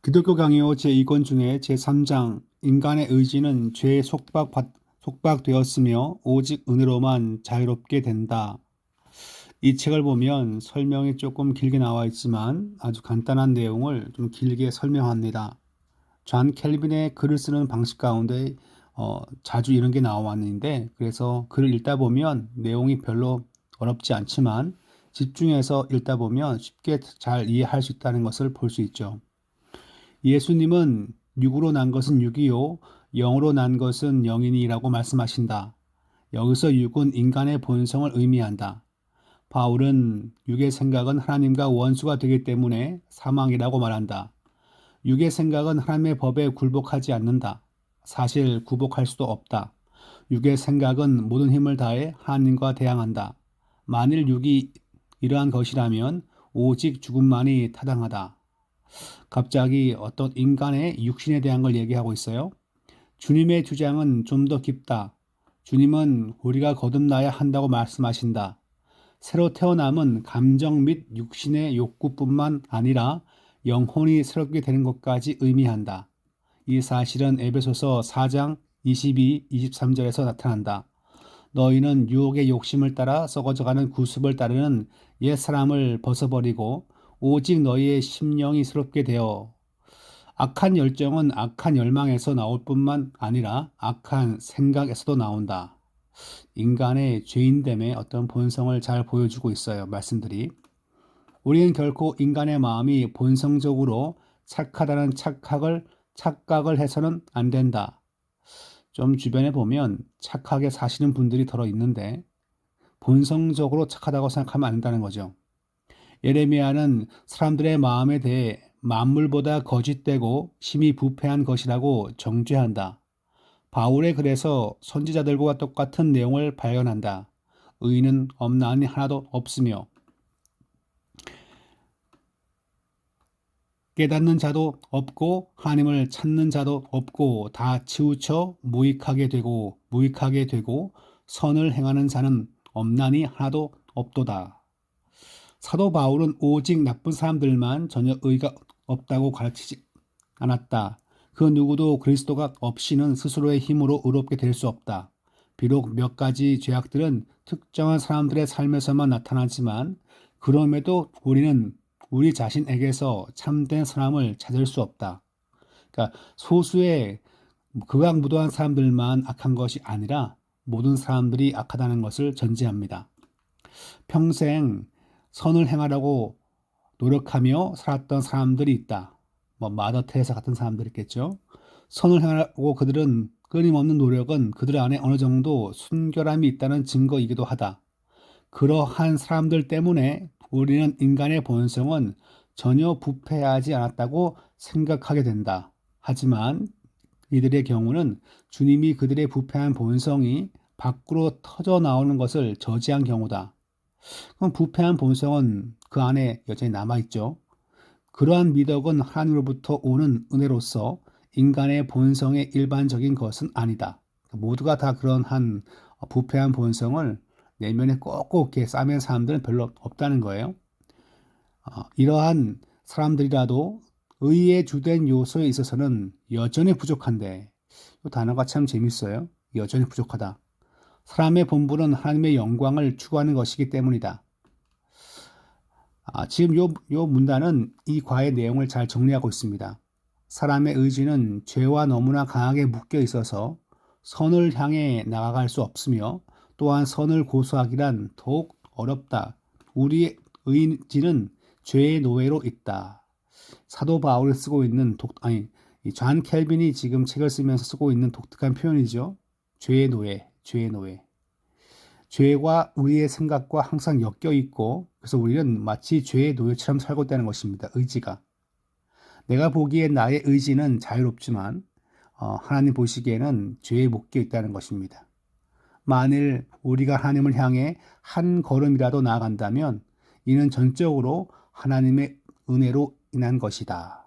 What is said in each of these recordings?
기독교 강요 제2권 중에 제3장 인간의 의지는 죄에 속박되었으며 오직 은혜로만 자유롭게 된다. 이 책을 보면 설명이 조금 길게 나와 있지만 아주 간단한 내용을 좀 길게 설명합니다. 존 켈빈의 글을 쓰는 방식 가운데 자주 이런 게 나왔는데 그래서 글을 읽다 보면 내용이 별로 어렵지 않지만 집중해서 읽다 보면 쉽게 잘 이해할 수 있다는 것을 볼 수 있죠. 예수님은 육으로 난 것은 육이요, 영으로 난 것은 영이니라고 말씀하신다. 여기서 육은 인간의 본성을 의미한다. 바울은 육의 생각은 하나님과 원수가 되기 때문에 사망이라고 말한다. 육의 생각은 하나님의 법에 굴복하지 않는다. 사실 굴복할 수도 없다. 육의 생각은 모든 힘을 다해 하나님과 대항한다. 만일 육이 이러한 것이라면 오직 죽음만이 타당하다. 갑자기 어떤 인간의 육신에 대한 걸 얘기하고 있어요. 주님의 주장은 좀 더 깊다. 주님은 우리가 거듭나야 한다고 말씀하신다. 새로 태어남은 감정 및 육신의 욕구뿐만 아니라 영혼이 새롭게 되는 것까지 의미한다. 이 사실은 에베소서 4장 22, 23절에서 나타난다. 너희는 유혹의 욕심을 따라 썩어져가는 구습을 따르는 옛 사람을 벗어버리고 오직 너희의 심령이 새롭게 되어 악한 열정은 악한 열망에서 나올 뿐만 아니라 악한 생각에서도 나온다. 인간의 죄인됨의 어떤 본성을 잘 보여주고 있어요. 말씀들이. 우리는 결코 인간의 마음이 본성적으로 착하다는 착각을 해서는 안 된다. 좀 주변에 보면 착하게 사시는 분들이 더러 있는데 본성적으로 착하다고 생각하면 안 된다는 거죠. 예레미야는 사람들의 마음에 대해 만물보다 거짓되고 심히 부패한 것이라고 정죄한다. 바울의 글에서 선지자들과 똑같은 내용을 발견한다. 의인은 없나니 하나도 없으며 깨닫는 자도 없고 하나님을 찾는 자도 없고 다 치우쳐 무익하게 되고 선을 행하는 자는 없나니 하나도 없도다. 사도 바울은 오직 나쁜 사람들만 전혀 의가 없다고 가르치지 않았다. 그 누구도 그리스도가 없이는 스스로의 힘으로 의롭게 될 수 없다. 비록 몇 가지 죄악들은 특정한 사람들의 삶에서만 나타나지만 그럼에도 우리는 우리 자신에게서 참된 사람을 찾을 수 없다. 그러니까 소수의 극악무도한 사람들만 악한 것이 아니라 모든 사람들이 악하다는 것을 전제합니다. 평생 선을 행하려고 노력하며 살았던 사람들이 있다. 마더 테레사 같은 사람들이 있겠죠. 선을 행하려고 그들은 끊임없는 노력은 그들 안에 어느 정도 순결함이 있다는 증거이기도 하다. 그러한 사람들 때문에 우리는 인간의 본성은 전혀 부패하지 않았다고 생각하게 된다. 하지만 이들의 경우는 주님이 그들의 부패한 본성이 밖으로 터져 나오는 것을 저지한 경우다. 그럼 부패한 본성은 그 안에 여전히 남아있죠. 그러한 미덕은 하나님으로부터 오는 은혜로서 인간의 본성의 일반적인 것은 아니다. 모두가 다 그런 한 부패한 본성을 내면에 꼭꼭 이렇게 싸맨 사람들은 별로 없다는 거예요. 이러한 사람들이라도 의의 주된 요소에 있어서는 여전히 부족한데, 이 단어가 참 재밌어요. 여전히 부족하다. 사람의 본분은 하나님의 영광을 추구하는 것이기 때문이다. 지금 요 문단은 이 과의 내용을 잘 정리하고 있습니다. 사람의 의지는 죄와 너무나 강하게 묶여 있어서 선을 향해 나아갈 수 없으며 또한 선을 고수하기란 더욱 어렵다. 우리의 의지는 죄의 노예로 있다. 사도 바울이 쓰고 있는 존 켈빈이 지금 책을 쓰면서 쓰고 있는 독특한 표현이죠. 죄의 노예, 죄의 노예. 죄와 우리의 생각과 항상 엮여 있고 그래서 우리는 마치 죄의 노예처럼 살고 있다는 것입니다. 의지가. 내가 보기엔 나의 의지는 자유롭지만 하나님 보시기에는 죄에 묶여 있다는 것입니다. 만일 우리가 하나님을 향해 한 걸음이라도 나아간다면 이는 전적으로 하나님의 은혜로 인한 것이다.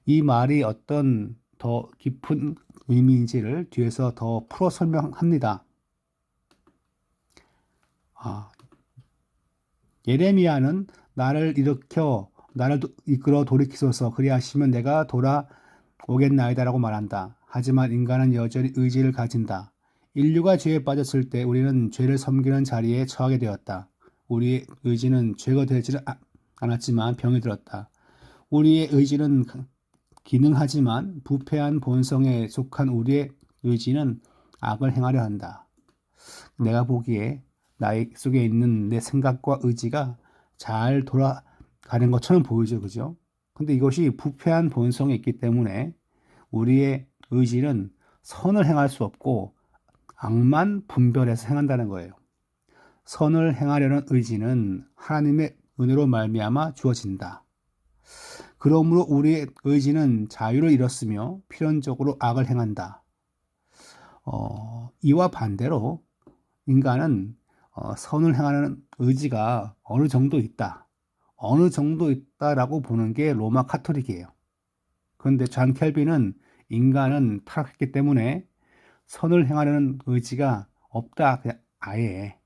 이 말이 어떤 더 깊은 의미인지를 뒤에서 더 풀어 설명합니다. 예레미야는 나를 일으켜 나를 이끌어 돌이키소서. 그리하시면 내가 돌아오겠나이다라고 말한다. 하지만 인간은 여전히 의지를 가진다. 인류가 죄에 빠졌을 때 우리는 죄를 섬기는 자리에 처하게 되었다. 우리의 의지는 죄가 되지는 않았지만 병이 들었다. 우리의 의지는 기능하지만 부패한 본성에 속한 우리의 의지는 악을 행하려 한다. 내가 보기에 나의 속에 있는 내 생각과 의지가 잘 돌아가는 것처럼 보이죠, 그죠? 근데 이것이 부패한 본성에 있기 때문에 우리의 의지는 선을 행할 수 없고 악만 분별해서 행한다는 거예요. 선을 행하려는 의지는 하나님의 은혜로 말미암아 주어진다. 그러므로 우리의 의지는 자유를 잃었으며 필연적으로 악을 행한다. 이와 반대로 인간은 선을 행하는 의지가 어느 정도 있다. 어느 정도 있다라고 보는 게 로마 카톨릭이에요. 그런데 존 켈빈은 인간은 타락했기 때문에 선을 행하려는 의지가 없다. 그냥 아예.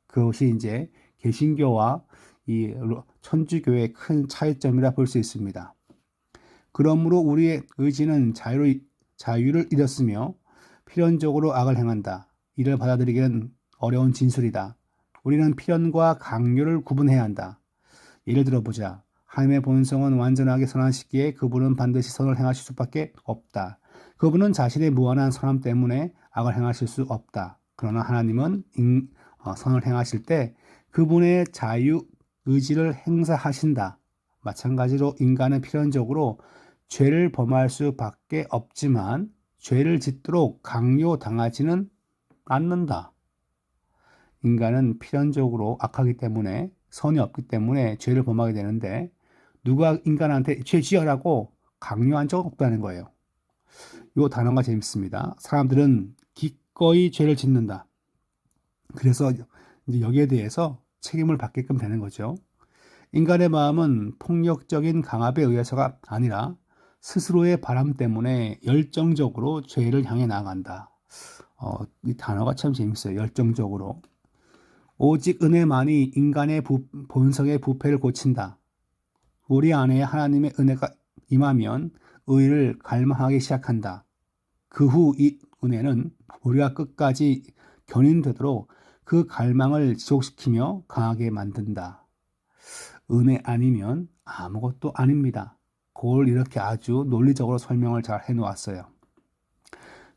그것이 이제 개신교와 이 천주교의 큰 차이점이라 볼 수 있습니다. 그러므로 우리의 의지는 자유를 잃었으며 필연적으로 악을 행한다. 이를 받아들이기는 어려운 진술이다. 우리는 필연과 강요를 구분해야 한다. 예를 들어보자. 하나님의 본성은 완전하게 선하시기에 그분은 반드시 선을 행하실 수밖에 없다. 그분은 자신의 무한한 선함 때문에 악을 행하실 수 없다. 그러나 하나님은 선을 행하실 때 그분의 자유 의지를 행사하신다. 마찬가지로 인간은 필연적으로 죄를 범할 수밖에 없지만 죄를 짓도록 강요당하지는 않는다. 인간은 필연적으로 악하기 때문에 선이 없기 때문에 죄를 범하게 되는데 누가 인간한테 죄 지어라고 강요한 적 없다는 거예요. 이 단어가 재밌습니다. 사람들은 기꺼이 죄를 짓는다. 그래서 이제 여기에 대해서 책임을 받게끔 되는 거죠. 인간의 마음은 폭력적인 강압에 의해서가 아니라 스스로의 바람 때문에 열정적으로 죄를 향해 나아간다. 이 단어가 참 재밌어요. 열정적으로. 오직 은혜만이 인간의 본성의 부패를 고친다. 우리 안에 하나님의 은혜가 임하면 의를 갈망하기 시작한다. 그 후 이 은혜는 우리가 끝까지 견인되도록 그 갈망을 지속시키며 강하게 만든다. 은혜 아니면 아무것도 아닙니다. 그걸 이렇게 아주 논리적으로 설명을 잘 해놓았어요.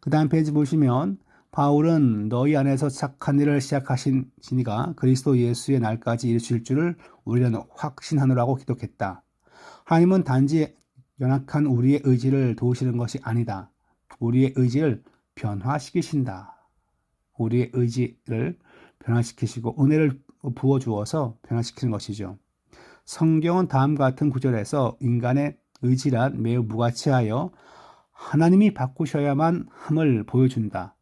그 다음 페이지 보시면 바울은 너희 안에서 착한 일을 시작하신 이가 그리스도 예수의 날까지 이루실 줄을 우리는 확신하노라고 기록했다. 하나님은 단지 연약한 우리의 의지를 도우시는 것이 아니다. 우리의 의지를 변화시키신다. 우리의 의지를 변화시키시고 은혜를 부어주어서 변화시키는 것이죠. 성경은 다음 같은 구절에서 인간의 의지란 매우 무가치하여 하나님이 바꾸셔야만 함을 보여준다.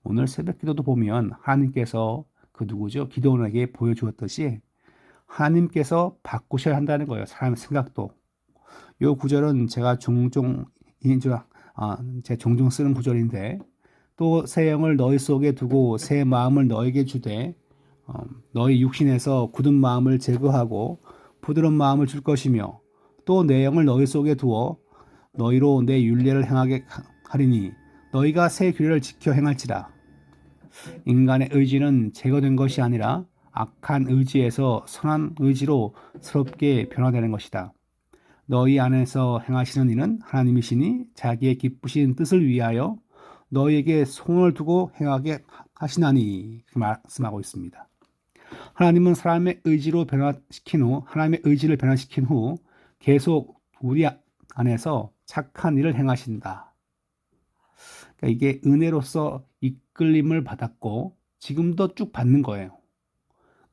오늘 새벽 기도도 보면 하나님께서 그 누구죠? 기도원에게 보여주었듯이 하나님께서 바꾸셔야 한다는 거예요. 사람의 생각도. 이 구절은 제가 종종 쓰는 구절인데 또 새 영을 너희 속에 두고 새 마음을 너에게 주되 너희 육신에서 굳은 마음을 제거하고 부드러운 마음을 줄 것이며 또 내 영을 너희 속에 두어 너희로 내 율례를 행하게 하리니 너희가 새 규례를 지켜 행할지라. 인간의 의지는 제거된 것이 아니라 악한 의지에서 선한 의지로 새롭게 변화되는 것이다. 너희 안에서 행하시는 이는 하나님이시니 자기의 기쁘신 뜻을 위하여 너희에게 소원을 두고 행하게 하시나니 말씀하고 있습니다. 하나님은 사람의 의지를 변화시킨 후 계속 우리 안에서 착한 일을 행하신다. 그러니까 이게 은혜로서 이끌림을 받았고 지금도 쭉 받는 거예요.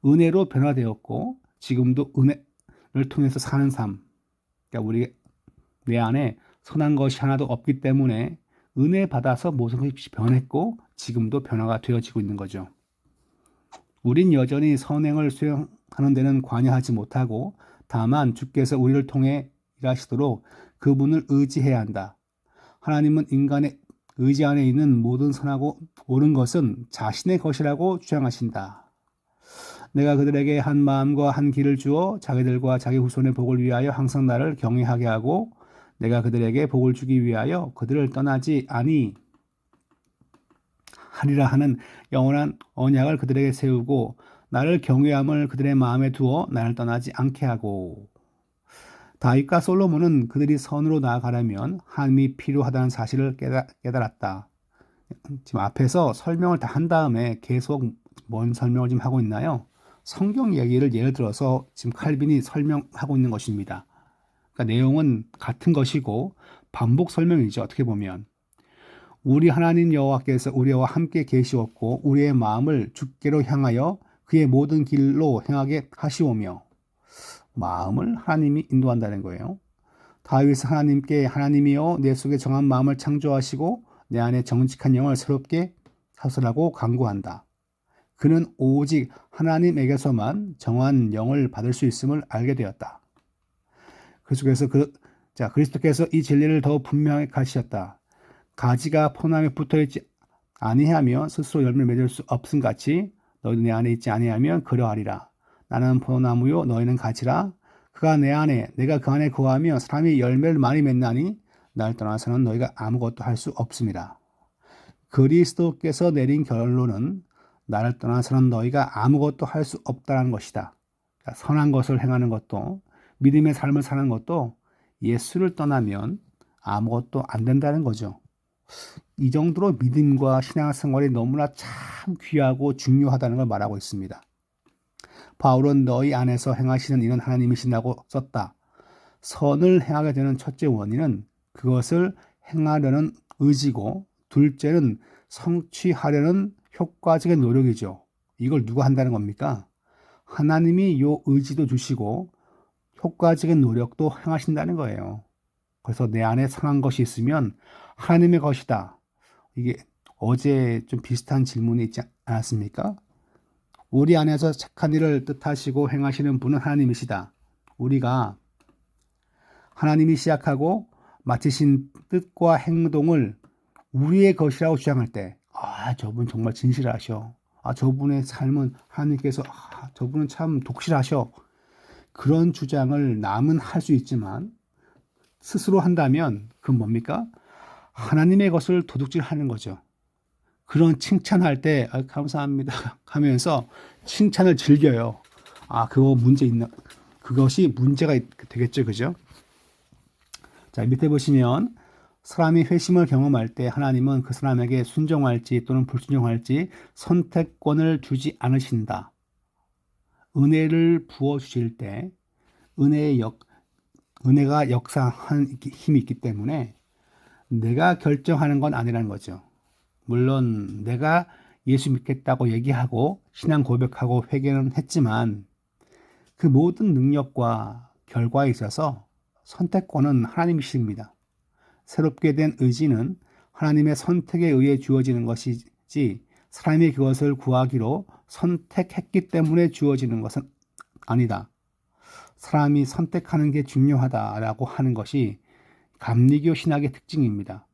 은혜로 변화되었고 지금도 은혜를 통해서 사는 삶. 그러니까 내 안에 선한 것이 하나도 없기 때문에 은혜 받아서 모든 것이 변했고 지금도 변화가 되어지고 있는 거죠. 우린 여전히 선행을 수행하는 데는 관여하지 못하고 다만 주께서 우리를 통해 일하시도록 그분을 의지해야 한다. 하나님은 인간의 의지 안에 있는 모든 선하고 옳은 것은 자신의 것이라고 주장하신다. 내가 그들에게 한 마음과 한 길을 주어 자기들과 자기 후손의 복을 위하여 항상 나를 경외하게 하고 내가 그들에게 복을 주기 위하여 그들을 떠나지 아니하리라 하는 영원한 언약을 그들에게 세우고 나를 경외함을 그들의 마음에 두어 나를 떠나지 않게 하고. 다윗과 솔로몬은 그들이 선으로 나아가려면 하나님이 필요하다는 사실을 깨달았다. 지금 앞에서 설명을 다 한 다음에 계속 뭔 설명을 지금 하고 있나요? 성경 얘기를 예를 들어서 지금 칼빈이 설명하고 있는 것입니다. 그러니까 내용은 같은 것이고 반복 설명이죠. 어떻게 보면 우리 하나님 여호와께서 우리와 함께 계시었고 우리의 마음을 주께로 향하여 그의 모든 길로 행하게 하시오며. 마음을 하나님이 인도한다는 거예요. 다윗은 하나님께 하나님이여 내 속에 정한 마음을 창조하시고 내 안에 정직한 영을 새롭게 하소서라고 간구한다. 그는 오직 하나님에게서만 정한 영을 받을 수 있음을 알게 되었다. 그 속에서 그리스도께서 이 진리를 더 분명하게 가르치셨다. 가지가 포도나무에 붙어있지 아니하며 스스로 열매를 맺을 수 없음 같이 너희도 내 안에 있지 아니하면 그러하리라. 나는 포도나무요 너희는 가지라. 그가 내 안에 내가 그 안에 거하며 사람이 열매를 많이 맺나니 날 떠나서는 너희가 아무것도 할 수 없습니다. 그리스도께서 내린 결론은 나를 떠나서는 너희가 아무것도 할 수 없다는 것이다. 그러니까 선한 것을 행하는 것도 믿음의 삶을 사는 것도 예수를 떠나면 아무것도 안 된다는 거죠. 이 정도로 믿음과 신앙생활이 너무나 참 귀하고 중요하다는 걸 말하고 있습니다. 바울은 너희 안에서 행하시는 일은 하나님이신다고 썼다. 선을 행하게 되는 첫째 원인은 그것을 행하려는 의지고 둘째는 성취하려는 효과적인 노력이죠. 이걸 누가 한다는 겁니까? 하나님이 요 의지도 주시고 효과적인 노력도 행하신다는 거예요. 그래서 내 안에 상한 것이 있으면 하나님의 것이다. 이게 어제 좀 비슷한 질문이 있지 않았습니까? 우리 안에서 착한 일을 뜻하시고 행하시는 분은 하나님이시다. 우리가 하나님이 시작하고 마치신 뜻과 행동을 우리의 것이라고 주장할 때, 저분 정말 진실하셔. 저분의 삶은 하나님께서, 저분은 참 독실하셔. 그런 주장을 남은 할 수 있지만, 스스로 한다면, 그건 뭡니까? 하나님의 것을 도둑질하는 거죠. 그런 칭찬할 때, 감사합니다 하면서 칭찬을 즐겨요. 그것이 문제가 되겠죠. 그죠? 자, 밑에 보시면, 사람이 회심을 경험할 때 하나님은 그 사람에게 순종할지 또는 불순종할지 선택권을 주지 않으신다. 은혜를 부어주실 때 은혜가 역사한 힘이 있기 때문에 내가 결정하는 건 아니라는 거죠. 물론 내가 예수 믿겠다고 얘기하고 신앙 고백하고 회개는 했지만 그 모든 능력과 결과에 있어서 선택권은 하나님이십니다. 새롭게 된 의지는 하나님의 선택에 의해 주어지는 것이지 사람이 그것을 구하기로 선택했기 때문에 주어지는 것은 아니다. 사람이 선택하는 게 중요하다라고 하는 것이 감리교 신학의 특징입니다.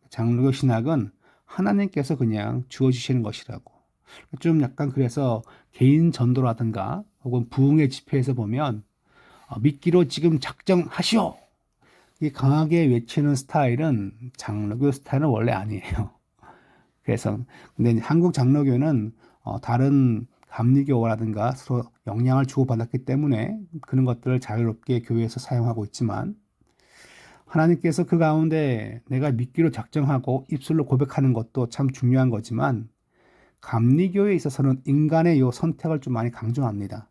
장로교 신학은 하나님께서 그냥 주어주시는 것이라고. 좀 약간 그래서 개인 전도라든가 혹은 부흥의 집회에서 보면 믿기로 지금 작정하시오! 이 강하게 외치는 스타일은 장로교 스타일은 원래 아니에요. 그래서 근데 한국 장로교는 다른 감리교라든가 서로 영향을 주고받았기 때문에 그런 것들을 자유롭게 교회에서 사용하고 있지만 하나님께서 그 가운데 내가 믿기로 작정하고 입술로 고백하는 것도 참 중요한 거지만 감리교에 있어서는 인간의 요 선택을 좀 많이 강조합니다.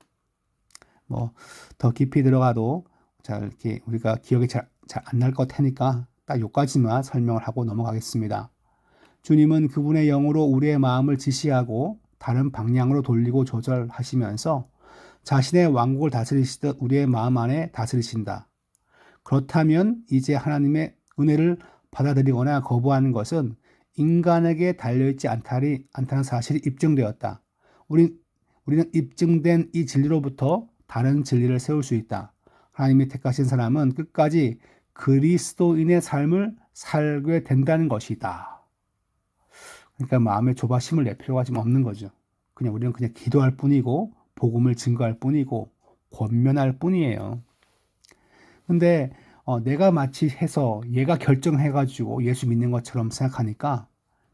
더 깊이 들어가도 자 이렇게 우리가 기억이 잘 안 날 것 테니까 딱 요까지만 설명을 하고 넘어가겠습니다. 주님은 그분의 영으로 우리의 마음을 지시하고 다른 방향으로 돌리고 조절하시면서 자신의 왕국을 다스리시듯 우리의 마음 안에 다스리신다. 그렇다면 이제 하나님의 은혜를 받아들이거나 거부하는 것은 인간에게 달려있지 않다는 사실이 입증되었다. 우리는 입증된 이 진리로부터 다른 진리를 세울 수 있다. 하나님이 택하신 사람은 끝까지 그리스도인의 삶을 살게 된다는 것이다. 그러니까 마음의 조바심을 낼 필요가 지금 없는 거죠. 우리는 그냥 기도할 뿐이고 복음을 증거할 뿐이고 권면할 뿐이에요. 근데 내가 마치 해서 얘가 결정해가지고 예수 믿는 것처럼 생각하니까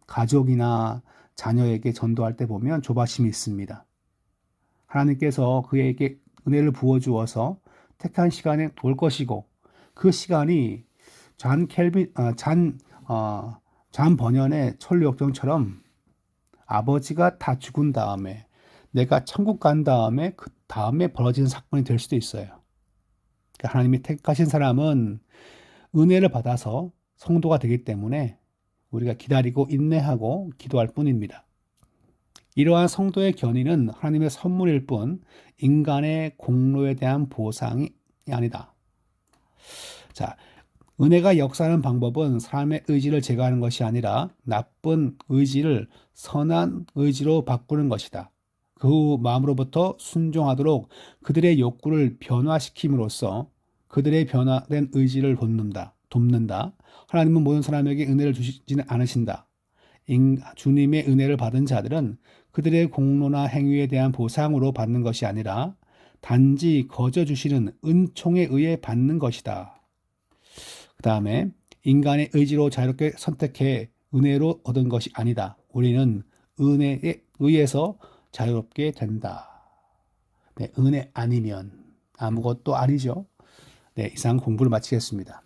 가족이나 자녀에게 전도할 때 보면 조바심이 있습니다. 하나님께서 그에게 은혜를 부어주어서 택한 시간에 올 것이고 그 시간이 잔 번연의 천류역정처럼 아버지가 다 죽은 다음에 내가 천국 간 다음에 그 다음에 벌어지는 사건이 될 수도 있어요. 그러니까 하나님이 택하신 사람은 은혜를 받아서 성도가 되기 때문에 우리가 기다리고 인내하고 기도할 뿐입니다. 이러한 성도의 견인은 하나님의 선물일 뿐 인간의 공로에 대한 보상이 아니다. 자, 은혜가 역사하는 방법은 사람의 의지를 제거하는 것이 아니라 나쁜 의지를 선한 의지로 바꾸는 것이다. 그 후 마음으로부터 순종하도록 그들의 욕구를 변화시킴으로써 그들의 변화된 의지를 돕는다. 하나님은 모든 사람에게 은혜를 주시지는 않으신다. 주님의 은혜를 받은 자들은 그들의 공로나 행위에 대한 보상으로 받는 것이 아니라 단지 거저 주시는 은총에 의해 받는 것이다. 그 다음에 인간의 의지로 자유롭게 선택해 은혜로 얻은 것이 아니다. 우리는 은혜에 의해서 자유롭게 된다. 네, 은혜 아니면 아무것도 아니죠. 네, 이상 공부를 마치겠습니다.